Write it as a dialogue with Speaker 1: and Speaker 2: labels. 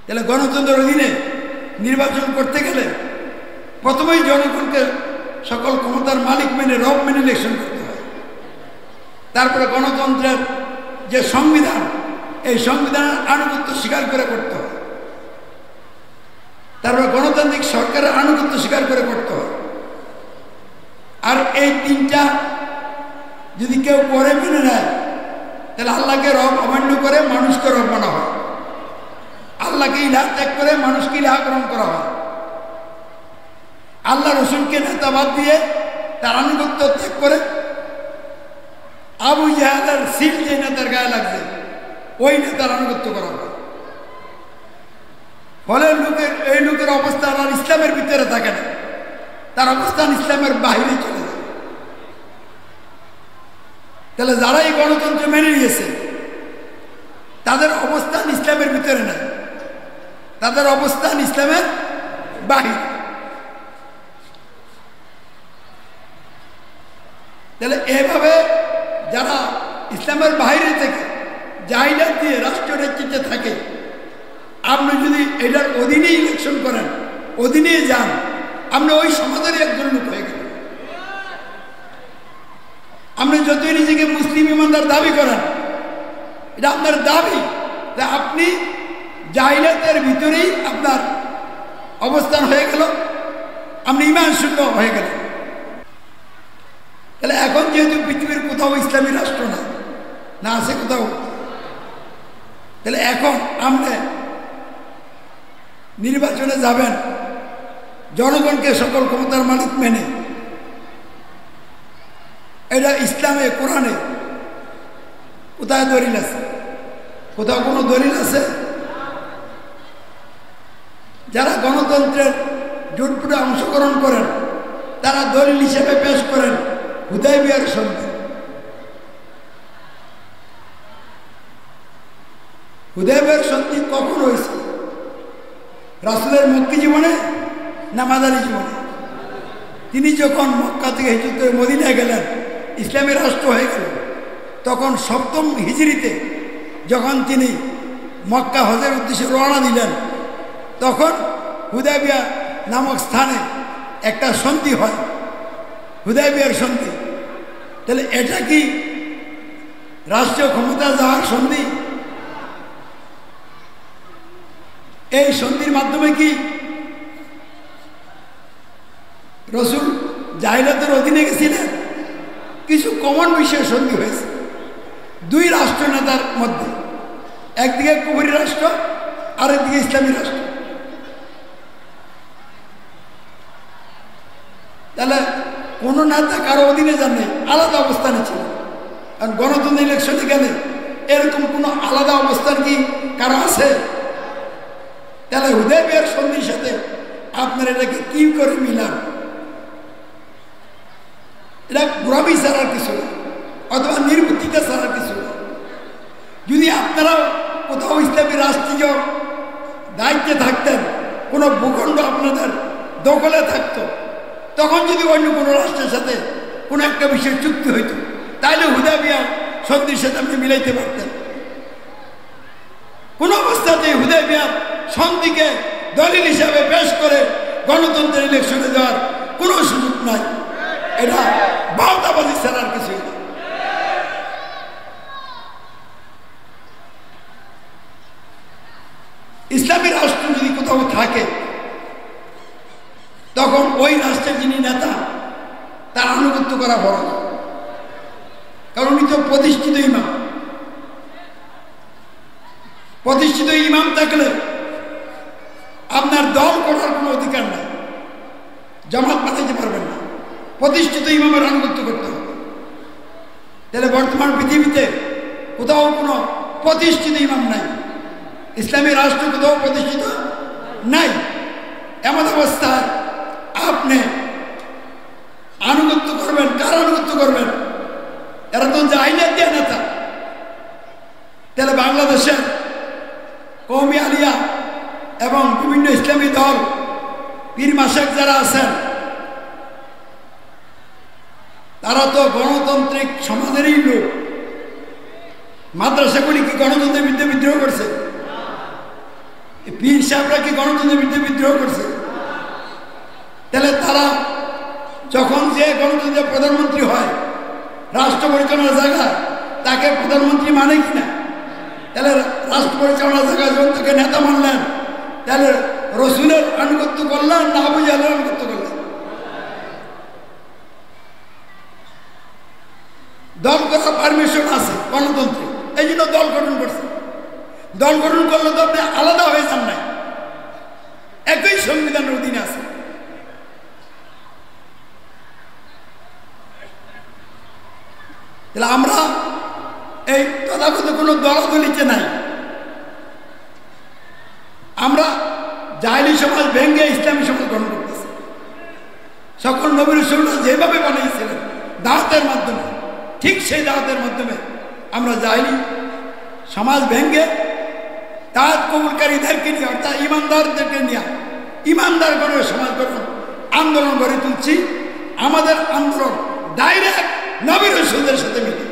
Speaker 1: তাহলে গণতন্ত্রের অধীনে নির্বাচন করতে গেলে প্রথমেই জনগণকে সকল ক্ষমতার মালিক মেনে রব মেনে ইলেকশন করতে হয়। তারপরে গণতন্ত্রের যে সংবিধান, এই সংবিধানের আনুগত্য স্বীকার করে করতে হয়। তারপরে গণতান্ত্রিক সরকারের আনুগত্য স্বীকার করে করতে হয়। আর এই তিনটা যদি কেউ করে মেনে নেয়, তাহলে আল্লাহকে রব অমান্য করে মানুষকে রব মানা হয়। আল্লাহকে ইলাহ ত্যাগ করে মানুষকে ইলাহ গ্রহণ করা হয়। আল্লাহ রসুলকে নেতা বাদ দিয়ে তার আনুগত্য ত্যাগ করে আবু জাহেলের সিল যে নেতার গায়ে লাগছে ওই নেতার আনুগত্য করা হয়। ফলে এই লোকের অবস্থান আর ইসলামের ভিতরে থাকে না, তার অবস্থান ইসলামের বাহিরে চলে যায়। তাহলে যারা এই গণতন্ত্র মেনে নিয়েছে তাদের অবস্থান ইসলামের ভিতরে নাই, তাদের অবস্থান ইসলামের বাহিরে। তাহলে এভাবে যারা ইসলামের বাইরে থেকে জাহিলাত দিয়ে রাষ্ট্র নেতৃত্বে থাকে, আপনি যদি এটার অধীনে ইলেকশন করেন, অধীনে যান, আপনি ওই সমাজের একজন লোক হয়ে গেলেন। আপনি যতই নিজেকে মুসলিম ইমানদার দাবি করেন, এটা আপনার দাবি, আপনি জাহিলাতের ভিতরেই আপনার অবস্থান হয়ে গেল, আপনি ইমান শূন্য হয়ে গেলেন। তাহলে এখন যেহেতু পৃথিবীর কোথাও ইসলামী রাষ্ট্র না আছে কোথাও, তাহলে এখন আপনি নির্বাচনে যাবেন জনগণকে সকল ক্ষমতার মালিক মেনে। এটা ইসলামে কোরআনে কোথায় দলিল আছে? কোথাও কোনো দলিল আছে? যারা গণতন্ত্রের জোটপুরে অংশগ্রহণ করেন তারা দলিল হিসেবে পেশ করেন হুদায়বিয়ার সন্ধি। হুদায়বিয়ার সন্ধি কখন হয়েছে? রাসূলের মক্কি জীবনে না মাদানী জীবনে? তিনি যখন মক্কা থেকে হিজরত করে মদিনায় গেলেন, ইসলামের রাষ্ট্র হয়ে গেল, তখন 7ম হিজরিতে যখন তিনি মক্কা হজের উদ্দেশ্যে রওনা দিলেন, তখন হুদায়বিয়া নামক স্থানে একটা সন্ধি হয়, হুদায়বিয়ার সন্ধি। তাহলে এটা কি রাষ্ট্রীয় ক্ষমতা যাওয়ার সন্ধি? এই সন্ধির মাধ্যমে কি রসুল জাহিলাতের অধীনে গেছিলেন? কিছু কমন বিষয়ে সন্ধি হয়েছে দুই রাষ্ট্র নেতার মধ্যে, একদিকে কুফরি রাষ্ট্র আর একদিকে ইসলামী রাষ্ট্র। তাহলে কোনো নেতা কারো অধীনে যান নাই, আলাদা অবস্থানে ছিল। কারণ গণতন্ত্র ইলেকশনে গেলে এরকম কোনো আলাদা অবস্থান কি কারো আছে? তাহলে হুদায়বিয়ার সন্ধির সাথে আপনার এটাকে কি করে মিলান? এটা গোড়ামি ছাড়ার কিছু না, অথবা নির্বুদ্ধিতা ছাড়ার কিছু না। যদি আপনারাও কোথাও ইসলামী রাষ্ট্রীয় দায়িত্বে থাকতেন, কোনো ভূখণ্ড আপনাদের দখলে থাকতো, তখন যদি অন্য কোনো রাষ্ট্রের সাথে কোনো একটা বিষয়ে চুক্তি হইত, তাহলে হুদায়বিয়া সন্ধির সাথে আপনি মিলাইতে পারতেন। কোন অবস্থাতে হুদায়বিয়া সন্ধিকে দলিল হিসাবে পেশ করে গণতন্ত্রের ইলেকশনে যাওয়ার কোনো সুযোগ নাই। এটা বাউতাবাজি ছাড়ার কিছুই না। ইসলামী রাষ্ট্র যদি কোথাও থাকে, তখন ওই রাষ্ট্রের যিনি নেতা তার আনুগত্য করা বড়, কারণ উনি তো প্রতিষ্ঠিত ইমাম। প্রতিষ্ঠিত ইমাম থাকলে আপনার দল করার কোনো অধিকার নাই, জামাত বাঁচাইতে পারবেন না, প্রতিষ্ঠিত ইমামের আনুগত্য করতে হবে। তাহলে বর্তমান পৃথিবীতে কোথাও কোনো প্রতিষ্ঠিত ইমাম নাই, ইসলামী রাষ্ট্র কোথাও প্রতিষ্ঠিত নাই। এমন অবস্থায় আপনি আনুগত্য করবেন, কার আনুগত্য করবেন? এরা তো জাহিলাত দিয়া নেতা। তাহলে বাংলাদেশের কওমি আলিয়া এবং বিভিন্ন ইসলামী দল, পীর মাশায়েখ যারা আছেন, তারা তো গণতান্ত্রিক সমাজেরই লোক। মাদ্রাসাগুলি কি গণতন্ত্রের বিরুদ্ধে বিদ্রোহ করছে? পীর সাহেবরা কি গণতন্ত্রের বিরুদ্ধে বিদ্রোহ করছে? তাহলে তারা যখন যে গণতন্ত্রের প্রধানমন্ত্রী হয়, রাষ্ট্র পরিচালনার জায়গায় তাকে প্রধানমন্ত্রী মানে কিনা? তাহলে রাষ্ট্র পরিচালনার জায়গায় যখন তাকে নেতা মানলেন, তাহলে রসুলের আনুগত্য করলেন না আবু জাহেলের আনুগত্য করলেন? দল করার পারমিশন আছে গণতন্ত্রে, এই জন্য দল গঠন করছে। দল গঠন করলে তো আপনি আলাদা হয়ে যান নাই, একই সংবিধানের অধীনে আছে। তাহলে আমরা এই তথাগত কোনো দলাদলিতে নাই। আমরা জাহেলি সমাজ ভেঙে ইসলামী সমাজ গ্রহণ করতেছি। সকল নবীর রাসূলরা যেভাবে বানিয়েছিলেন দাওয়াতের মাধ্যমে, ঠিক সেই দাওয়াতের মাধ্যমে আমরা জাহেলি সমাজ ভেঙে দাওয়াত কবুলকারীদেরকে নিয়ে, অর্থাৎ ইমানদারদেরকে নিয়ে ইমানদার করে সমাজ গঠন আন্দোলন গড়ে তুলছি। আমাদের আন্দোলন ডাইরেক্ট নবীর রাসূলদের সাথে মিলে।